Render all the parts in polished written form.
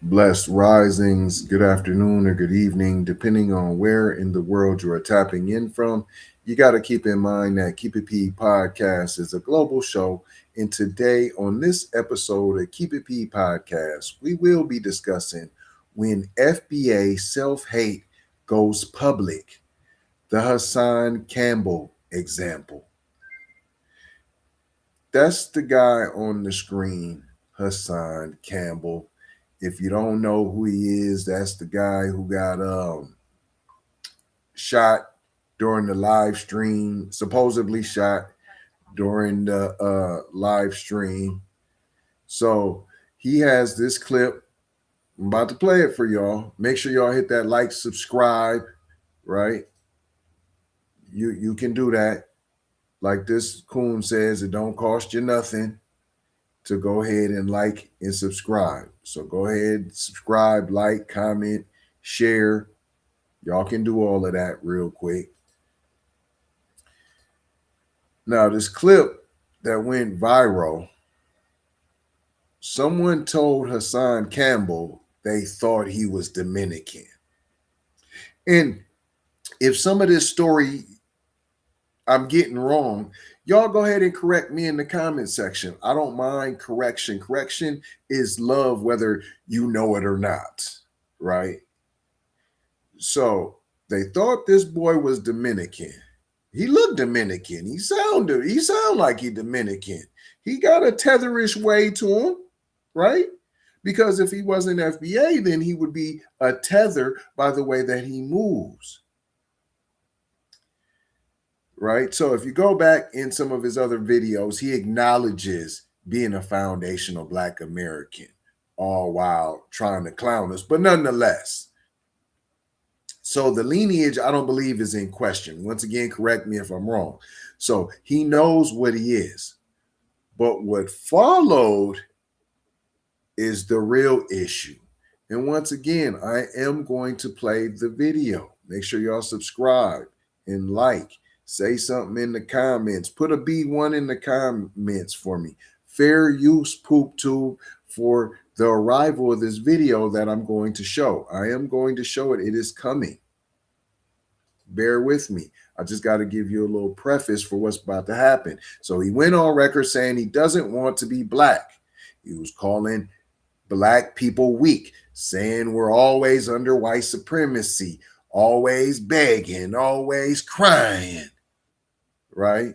Blessed risings, good afternoon or good evening, depending on where in the world you are tapping in from. You got to keep in mind that Keep It P podcast is a global show. And today, on this episode of Keep It P podcast, we will be discussing when FBA self hate goes public, the Hassan Campbell example. That's the guy on the screen, Hassan Campbell. If you don't know who he is, that's the guy who got shot during the live stream, supposedly shot during the live stream. So he has this clip. I'm about to play it for y'all. Make sure y'all hit that like, subscribe, right? You can do that. Like this coon says, it don't cost you nothing to go ahead and like and subscribe. So go ahead, subscribe, like, comment, share. Y'all can do all of that real quick. Now, this clip that went viral, someone told Hassan Campbell they thought he was Dominican. And if some of this story I'm getting wrong, y'all go ahead and correct me in the comment section. I don't mind correction. Correction is love, whether you know it or not, right? So they thought this boy was Dominican. He looked Dominican. He sound like he Dominican. He got a tetherish way to him, right? Because if he wasn't FBA, then he would be a tether by the way that he moves. Right? So if you go back in some of his other videos, he acknowledges being a foundational Black American, all while trying to clown us. But nonetheless, so the lineage, I don't believe, is in question. Once again, correct me if I'm wrong. So he knows what he is. But what followed is the real issue. And once again, I am going to play the video. Make sure y'all subscribe and like. Say something in the comments. Put a B1 in the comments for me. Fair use poop tube for the arrival of this video that I'm going to show. I am going to show it. It is coming. Bear with me. I just got to give you a little preface for what's about to happen. So he went on record saying he doesn't want to be Black. He was calling Black people weak, saying we're always under white supremacy, always begging, always crying. Right?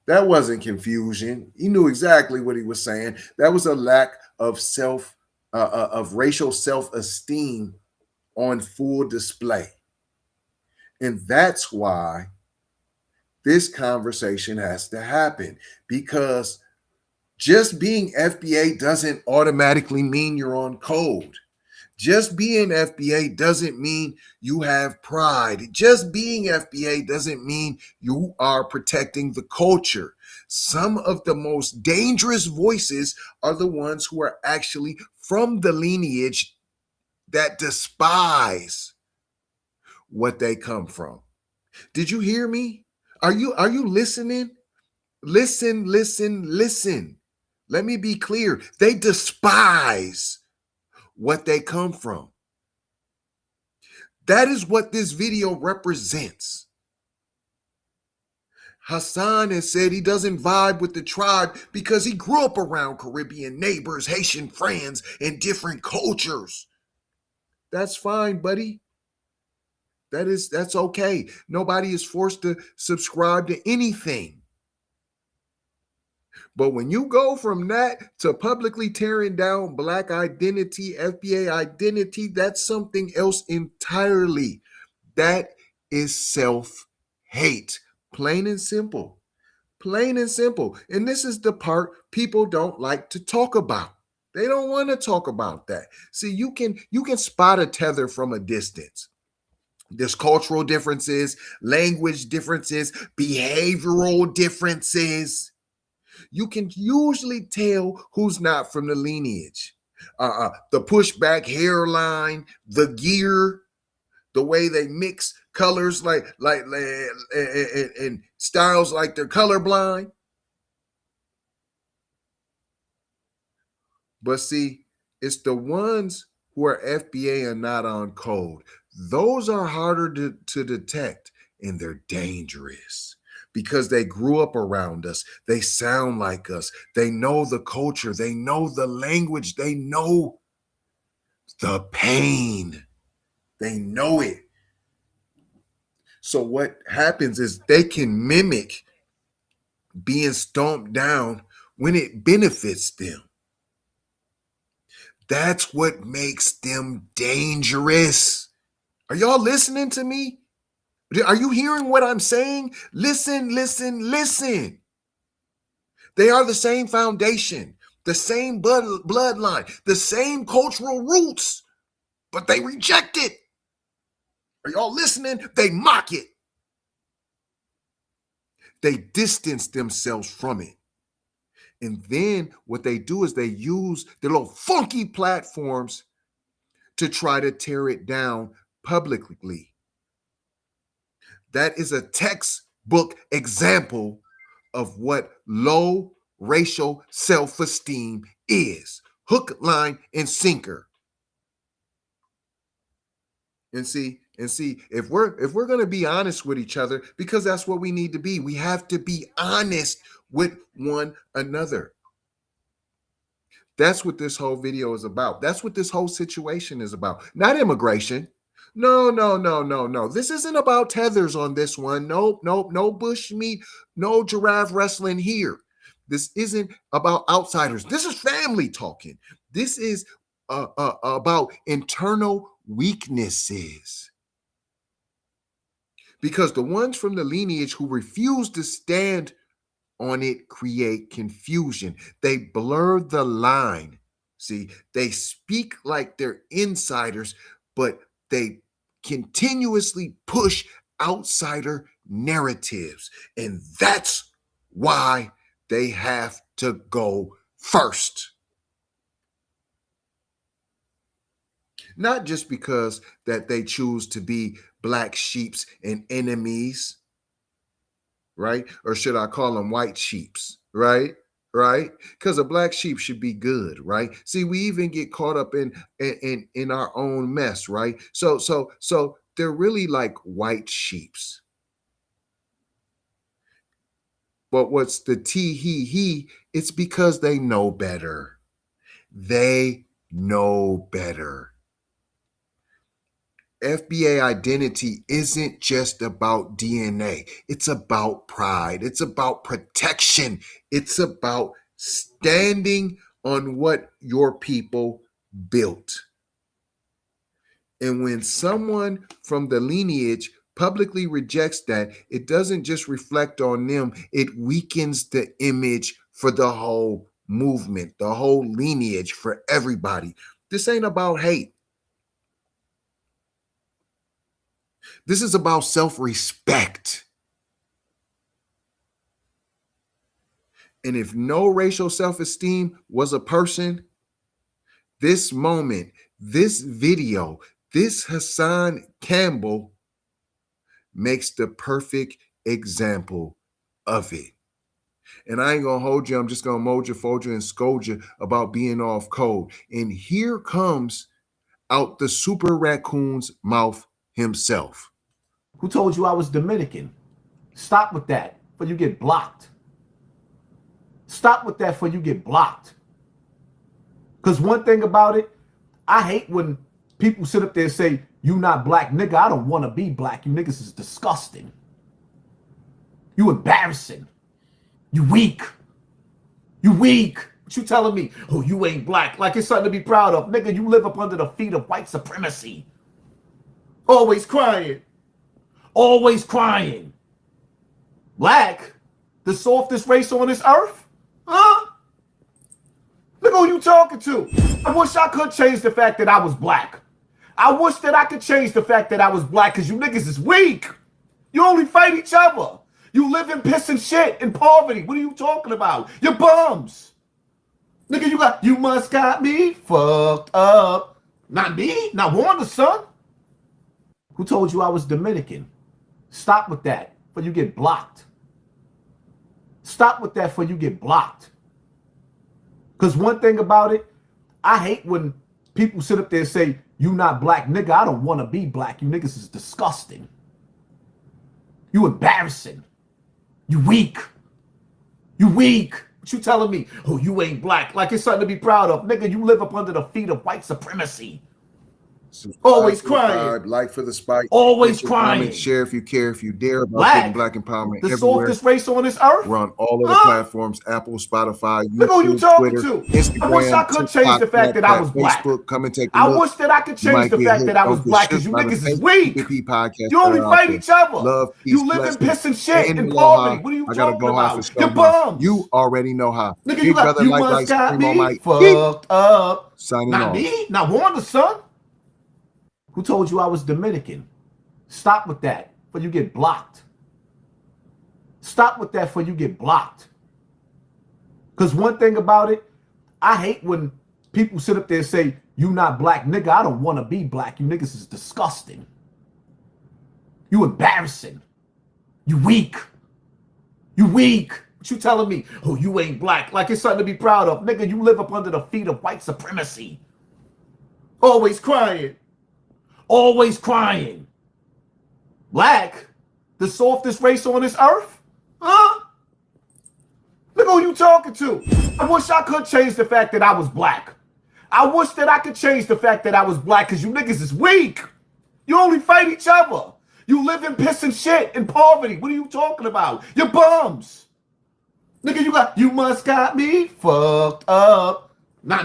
That wasn't confusion. He knew exactly what he was saying. That was a lack of racial self-esteem on full display. And that's why this conversation has to happen, because just being FBA doesn't automatically mean you're on code. Just being FBA doesn't mean you have pride. Just being FBA doesn't mean you are protecting the culture. Some of the most dangerous voices are the ones who are actually from the lineage that despise what they come from. Did you hear me? Are you listening? Listen. Let me be clear. They despise what they come from. That is what this video represents. Hassan has said he doesn't vibe with the tribe because he grew up around Caribbean neighbors, Haitian friends, and different cultures. That's fine, buddy. That's okay. Nobody is forced to subscribe to anything. But when you go from that to publicly tearing down Black identity, FBA identity, that's something else entirely. That is self-hate. Plain and simple. Plain and simple. And this is the part people don't like to talk about. They don't want to talk about that. See, you can spot a tether from a distance. There's cultural differences, language differences, behavioral differences. You can usually tell who's not from the lineage. The pushback hairline, the gear, the way they mix colors and styles like they're colorblind. But see, It's the ones who are FBA and not on code. Those are harder to detect, and they're dangerous because they grew up around us. They sound like us. They know the culture. They know the language. They know the pain. They know it. So what happens is they can mimic being stomped down when it benefits them. That's what makes them dangerous. Are y'all listening to me? Are you hearing what I'm saying? Listen, listen, listen. They are the same foundation, the same bloodline, the same cultural roots, but they reject it. Are y'all listening? They mock it. They distance themselves from it. And then what they do is they use their little funky platforms to try to tear it down publicly. That is a textbook example of what low racial self-esteem is. Hook, line, and sinker. And see, if we're going to be honest with each other, because that's what we need to be, we have to be honest with one another. That's what this whole video is about. That's what this whole situation is about. Not immigration. No. This isn't about tethers on this one. Nope. No bush meat, no giraffe wrestling here. This isn't about outsiders. This is family talking. This is about internal weaknesses. Because the ones from the lineage who refuse to stand on it create confusion. They blur the line. See, they speak like they're insiders, but they continuously push outsider narratives. And that's why they have to go first. Not just because that they choose to be black sheeps and enemies, right? Or should I call them white sheeps, right? Right? Because a black sheep should be good, right? See, we even get caught up in our own mess, right? So they're really like white sheeps. But what's the he? It's because they know better. They know better. FBA identity isn't just about DNA. It's about pride. It's about protection. It's about standing on what your people built. And when someone from the lineage publicly rejects that, it doesn't just reflect on them, it weakens the image for the whole movement, the whole lineage, for everybody. This ain't about hate. This is about self-respect. And if no racial self-esteem was a person, this moment, this video, this Hassan Campbell makes the perfect example of it. And I ain't going to hold you. I'm just going to mold you, fold you, and scold you about being off code. And here comes out the super raccoon's mouth himself. Who told you I was Dominican? Stop with that, for you get blocked. Stop with that, for you get blocked. Because one thing about it, I hate when people sit up there and say, you not black, nigga. I don't want to be black. You niggas is disgusting. You embarrassing. You weak. You weak. What you telling me? Oh, you ain't black. Like it's something to be proud of. Nigga, you live up under the feet of white supremacy. Always crying. Always crying. Black? The softest race on this earth? Huh? Look who you talking to. I wish I could change the fact that I was black. I wish that I could change the fact that I was black, because you niggas is weak. You only fight each other. You live in piss and shit in poverty. What are you talking about? You're bums. Nigga, you must got me fucked up. Not me. Not Wanda, son. Who told you I was Dominican? Stop with that, for you get blocked. Stop with that, for you get blocked. Because one thing about it, I hate when people sit up there and say, you not black, nigga. I don't want to be black. You niggas is disgusting. You embarrassing. You weak. You weak. What you telling me? Oh, you ain't black. Like it's something to be proud of. Nigga, you live up under the feet of white supremacy. Subscribe Always for crying. the like for the spike. Always Comment, crying. share if you care, if you dare, about Black. black empowerment The everywhere. softest race on this earth. We're on all of the platforms: Apple, Spotify, Look who you YouTube, talking Twitter, to. Instagram. I wish I could change the fact that I was black. Facebook. Come and take a I look. wish that I could change the fact that I was black because you niggas is weak. You only fight each other. Love, peace, you live in piss and shit and aloha. poverty. What are you I gotta talking go about? You're bums. You already know how. Nigga, Big you like must got Supremo me Mike. fucked up. Signing Not off. me. Not Wanda, son. Who told you I was Dominican? Stop with that before you get blocked. Stop with that before you get blocked. Because one thing about it, I hate when people sit up there and say, you not black, nigga. I don't want to be black. You niggas is disgusting. You embarrassing. You weak. You weak. What you telling me? Oh, you ain't black. Like it's something to be proud of. Nigga, you live up under the feet of white supremacy. Always crying. Always crying. Black? The softest race on this earth? Huh? Look who you talking to. I wish I could change the fact that I was black. I wish that I could change the fact that I was black because you niggas is weak. You only fight each other. You live in piss and shit and poverty. What are you talking about? You're bums. Nigga, you must got me fucked up. Not me.